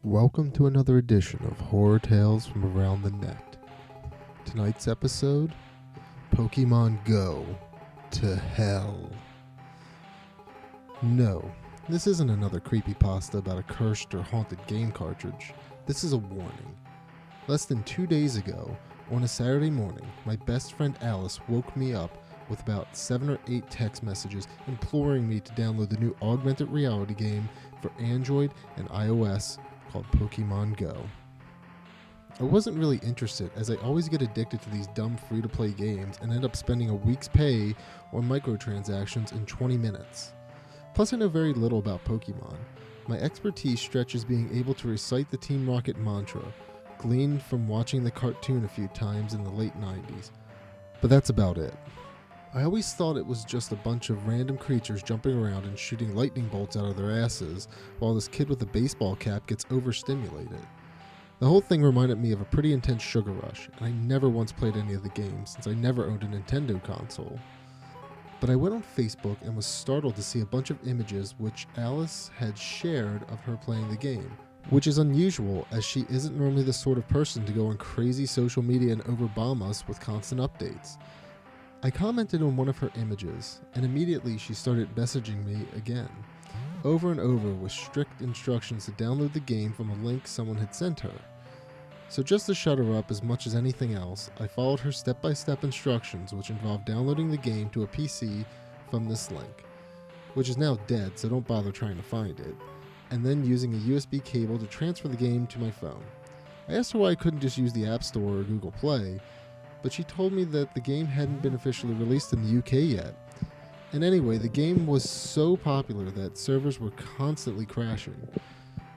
Welcome to another edition of Horror Tales from Around the Net. Tonight's episode, Pokemon Go to Hell. No, this isn't another creepypasta about a cursed or haunted game cartridge. This is a warning. Less than 2 days ago, on a Saturday morning, my best friend Alice woke me up with about 7 or 8 text messages imploring me to download the new augmented reality game for Android and iOS called Pokemon Go. I wasn't really interested, as I always get addicted to these dumb free-to-play games and end up spending a week's pay on microtransactions in 20 minutes. Plus, I know very little about Pokemon. My expertise stretches being able to recite the Team Rocket mantra, gleaned from watching the cartoon a few times in the late 90s. But that's about it. I always thought it was just a bunch of random creatures jumping around and shooting lightning bolts out of their asses, while this kid with a baseball cap gets overstimulated. The whole thing reminded me of a pretty intense sugar rush, and I never once played any of the games since I never owned a Nintendo console. But I went on Facebook and was startled to see a bunch of images which Alice had shared of her playing the game, which is unusual as she isn't normally the sort of person to go on crazy social media and overbomb us with constant updates. I commented on one of her images, and immediately she started messaging me again, over and over with strict instructions to download the game from a link someone had sent her. So just to shut her up as much as anything else, I followed her step-by-step instructions, which involved downloading the game to a PC from this link, which is now dead, so don't bother trying to find it, and then using a USB cable to transfer the game to my phone. I asked her why I couldn't just use the App Store or Google Play, but she told me that the game hadn't been officially released in the UK yet. And anyway, the game was so popular that servers were constantly crashing.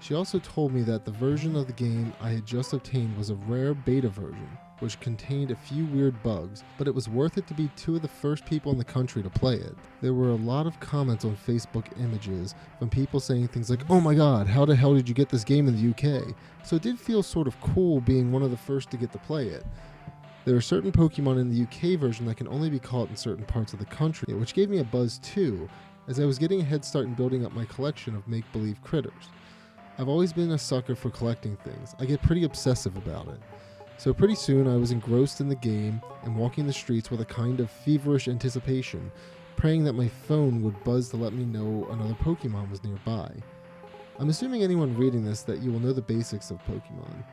She also told me that the version of the game I had just obtained was a rare beta version, which contained a few weird bugs, but it was worth it to be two of the first people in the country to play it. There were a lot of comments on Facebook images from people saying things like, "Oh my god, how the hell did you get this game in the UK?" So it did feel sort of cool being one of the first to get to play it. There are certain Pokemon in the UK version that can only be caught in certain parts of the country, which gave me a buzz too, as I was getting a head start in building up my collection of make-believe critters. I've always been a sucker for collecting things. I get pretty obsessive about it. So pretty soon I was engrossed in the game and walking the streets with a kind of feverish anticipation, praying that my phone would buzz to let me know another Pokemon was nearby. I'm assuming anyone reading this that you will know the basics of Pokemon,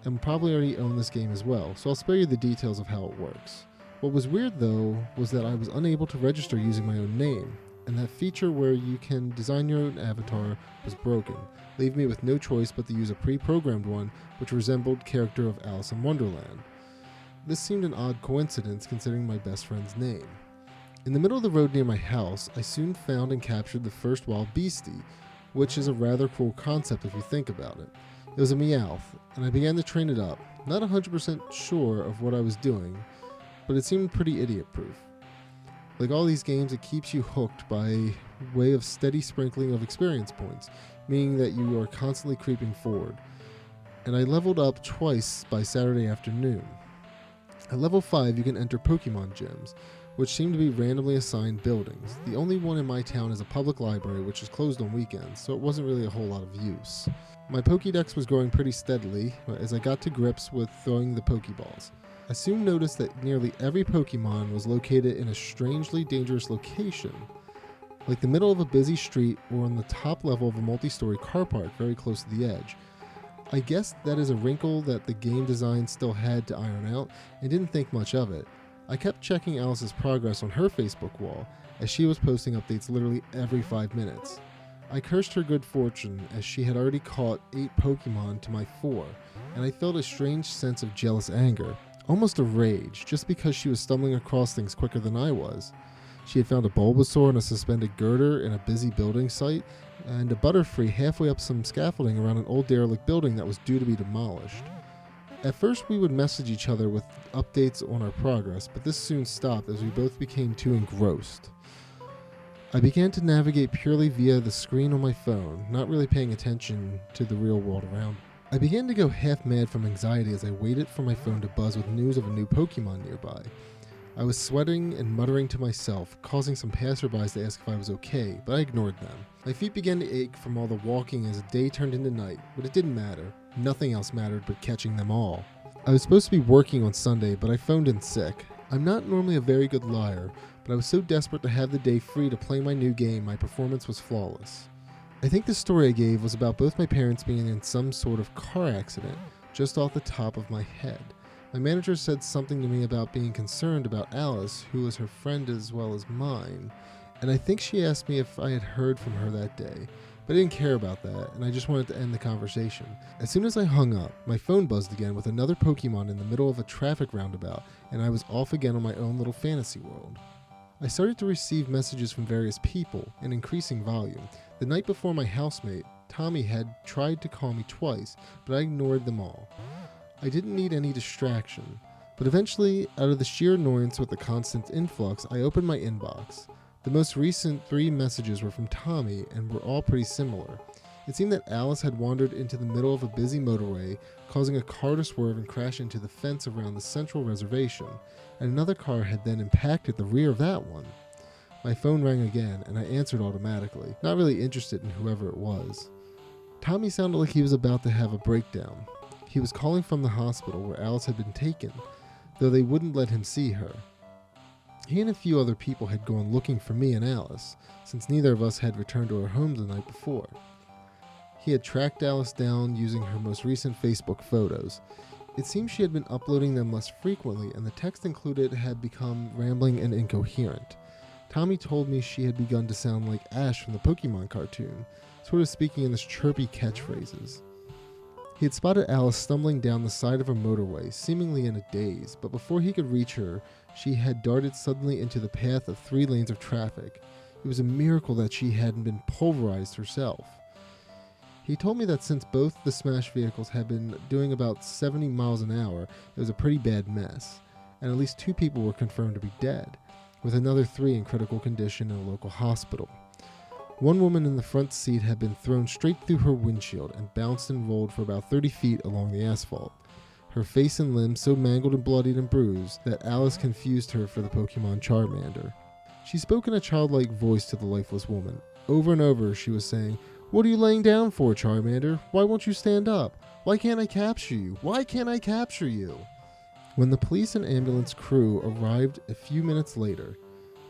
and probably already own this game as well, so I'll spare you the details of how it works. What was weird though was that I was unable to register using my own name, and that feature where you can design your own avatar was broken, leaving me with no choice but to use a pre-programmed one which resembled character of Alice in Wonderland. This seemed an odd coincidence considering my best friend's name. In the middle of the road near my house, I soon found and captured the first wild beastie, which is a rather cool concept if you think about it. It was a Meowth, and I began to train it up, not 100% sure of what I was doing, but it seemed pretty idiot-proof. Like all these games, it keeps you hooked by way of steady sprinkling of experience points, meaning that you are constantly creeping forward. And I leveled up twice by Saturday afternoon. At level 5, you can enter Pokemon gyms, which seem to be randomly assigned buildings. The only one in my town is a public library, which is closed on weekends, so it wasn't really a whole lot of use. My Pokédex was growing pretty steadily as I got to grips with throwing the Pokeballs. I soon noticed that nearly every Pokemon was located in a strangely dangerous location, like the middle of a busy street or on the top level of a multi-story car park very close to the edge. I guess that is a wrinkle that the game design still had to iron out and didn't think much of it. I kept checking Alice's progress on her Facebook wall as she was posting updates literally every 5 minutes. I cursed her good fortune as she had already caught 8 Pokemon to my 4, and I felt a strange sense of jealous anger, almost a rage, just because she was stumbling across things quicker than I was. She had found a Bulbasaur and a suspended girder in a busy building site, and a Butterfree halfway up some scaffolding around an old derelict building that was due to be demolished. At first we would message each other with updates on our progress, but this soon stopped as we both became too engrossed. I began to navigate purely via the screen on my phone, not really paying attention to the real world around. I began to go half mad from anxiety as I waited for my phone to buzz with news of a new Pokemon nearby. I was sweating and muttering to myself, causing some passerbys to ask if I was okay, but I ignored them. My feet began to ache from all the walking as the day turned into night, but it didn't matter. Nothing else mattered but catching them all. I was supposed to be working on Sunday, but I phoned in sick. I'm not normally a very good liar, but I was so desperate to have the day free to play my new game, my performance was flawless. I think the story I gave was about both my parents being in some sort of car accident, just off the top of my head. My manager said something to me about being concerned about Alice, who was her friend as well as mine, and I think she asked me if I had heard from her that day, but I didn't care about that, and I just wanted to end the conversation. As soon as I hung up, my phone buzzed again with another Pokemon in the middle of a traffic roundabout, and I was off again on my own little fantasy world. I started to receive messages from various people, in increasing volume. The night before, my housemate, Tommy, had tried to call me twice, but I ignored them all. I didn't need any distraction, but eventually, out of the sheer annoyance with the constant influx, I opened my inbox. The most recent 3 messages were from Tommy and were all pretty similar. It seemed that Alice had wandered into the middle of a busy motorway, causing a car to swerve and crash into the fence around the central reservation, and another car had then impacted the rear of that one. My phone rang again, and I answered automatically, not really interested in whoever it was. Tommy sounded like he was about to have a breakdown. He was calling from the hospital where Alice had been taken, though they wouldn't let him see her. He and a few other people had gone looking for me and Alice, since neither of us had returned to our homes the night before. He had tracked Alice down using her most recent Facebook photos. It seemed she had been uploading them less frequently, and the text included had become rambling and incoherent. Tommy told me she had begun to sound like Ash from the Pokemon cartoon, sort of speaking in this chirpy catchphrases. He had spotted Alice stumbling down the side of a motorway, seemingly in a daze, but before he could reach her, she had darted suddenly into the path of 3 lanes of traffic. It was a miracle that she hadn't been pulverized herself. He told me that since both the smashed vehicles had been doing about 70 miles an hour, it was a pretty bad mess, and at least 2 people were confirmed to be dead, with another 3 in critical condition in a local hospital. One woman in the front seat had been thrown straight through her windshield and bounced and rolled for about 30 feet along the asphalt, her face and limbs so mangled and bloodied and bruised that Alice confused her for the Pokemon Charmander. She spoke in a childlike voice to the lifeless woman. Over and over she was saying, "What are you laying down for, Charmander? Why won't you stand up? Why can't I capture you? Why can't I capture you?" When the police and ambulance crew arrived a few minutes later,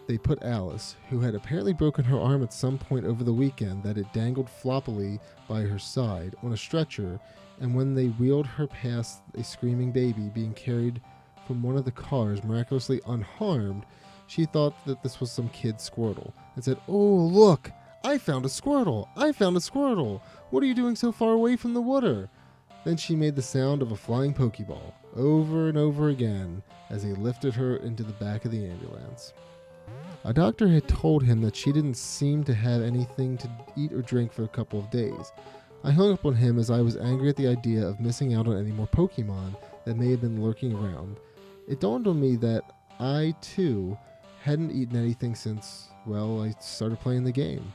they put Alice, who had apparently broken her arm at some point over the weekend that it dangled floppily by her side, on a stretcher, and when they wheeled her past a screaming baby being carried from one of the cars miraculously unharmed, she thought that this was some kid Squirtle, and said, "Oh, look! I found a Squirtle! I found a Squirtle! What are you doing so far away from the water?" Then she made the sound of a flying Pokeball, over and over again, as they lifted her into the back of the ambulance. A doctor had told him that she didn't seem to have anything to eat or drink for a couple of days. I hung up on him as I was angry at the idea of missing out on any more Pokemon that may have been lurking around. It dawned on me that I, too, hadn't eaten anything since, well, I started playing the game.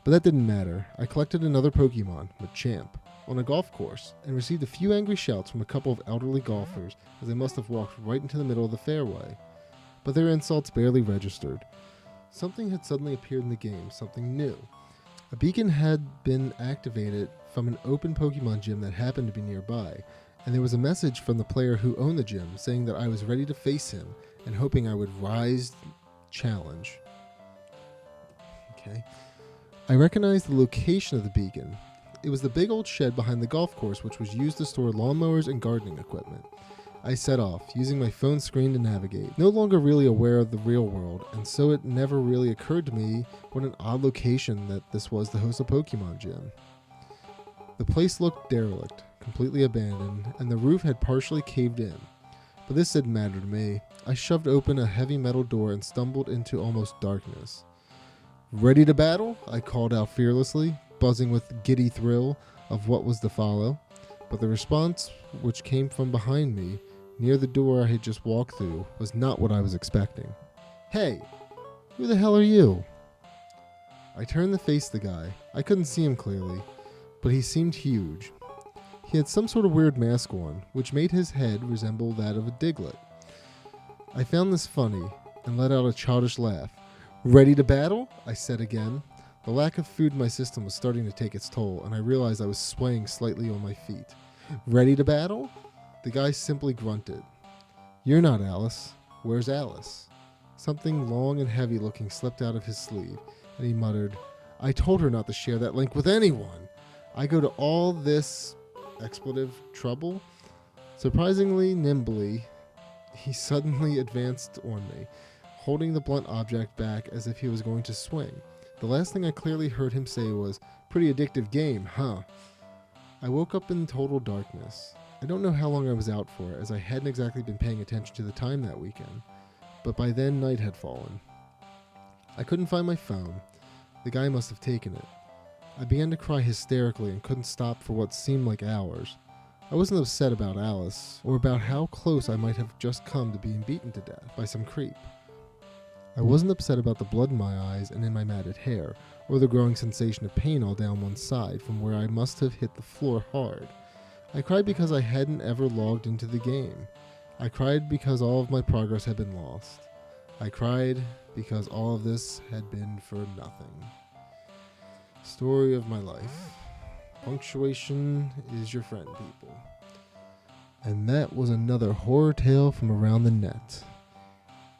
But that didn't matter. I collected another Pokemon, Machamp, on a golf course, and received a few angry shouts from a couple of elderly golfers, as they must have walked right into the middle of the fairway. But their insults barely registered. Something had suddenly appeared in the game, something new. A beacon had been activated from an open Pokemon gym that happened to be nearby, and there was a message from the player who owned the gym saying that I was ready to face him and hoping I would rise the challenge. Okay. I recognized the location of the beacon. It was the big old shed behind the golf course, which was used to store lawnmowers and gardening equipment. I set off, using my phone screen to navigate, no longer really aware of the real world, and so it never really occurred to me what an odd location that this was to host a Pokemon gym. The place looked derelict, completely abandoned, and the roof had partially caved in. But this didn't matter to me. I shoved open a heavy metal door and stumbled into almost darkness. "Ready to battle?" I called out fearlessly, buzzing with giddy thrill of what was to follow. But the response, which came from behind me, near the door I had just walked through, was not what I was expecting. "Hey, who the hell are you?" I turned to face the guy. I couldn't see him clearly, but he seemed huge. He had some sort of weird mask on, which made his head resemble that of a Diglett. I found this funny and let out a childish laugh. Ready to battle? I said again. The lack of food in my system was starting to take its toll, and I realized I was swaying slightly on my feet. Ready to battle? The guy simply grunted. You're not Alice. Where's Alice? Something long and heavy looking slipped out of his sleeve, and he muttered, I told her not to share that link with anyone. I go to all this trouble. Surprisingly nimbly, he suddenly advanced on me, holding the blunt object back as if he was going to swing. The last thing I clearly heard him say was, pretty addictive game, huh? I woke up in total darkness. I don't know how long I was out for, as I hadn't exactly been paying attention to the time that weekend, but by then night had fallen. I couldn't find my phone. The guy must have taken it. I began to cry hysterically and couldn't stop for what seemed like hours. I wasn't upset about Alice, or about how close I might have just come to being beaten to death by some creep. I wasn't upset about the blood in my eyes and in my matted hair, or the growing sensation of pain all down one side from where I must have hit the floor hard. I cried because I hadn't ever logged into the game. I cried because all of my progress had been lost. I cried because all of this had been for nothing. Story of my life. Punctuation is your friend, people. And that was another horror tale from around the net.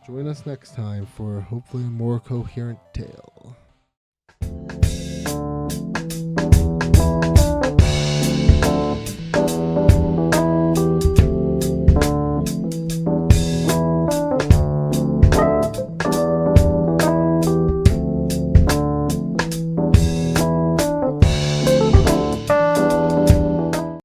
Join us next time for hopefully a more coherent tale.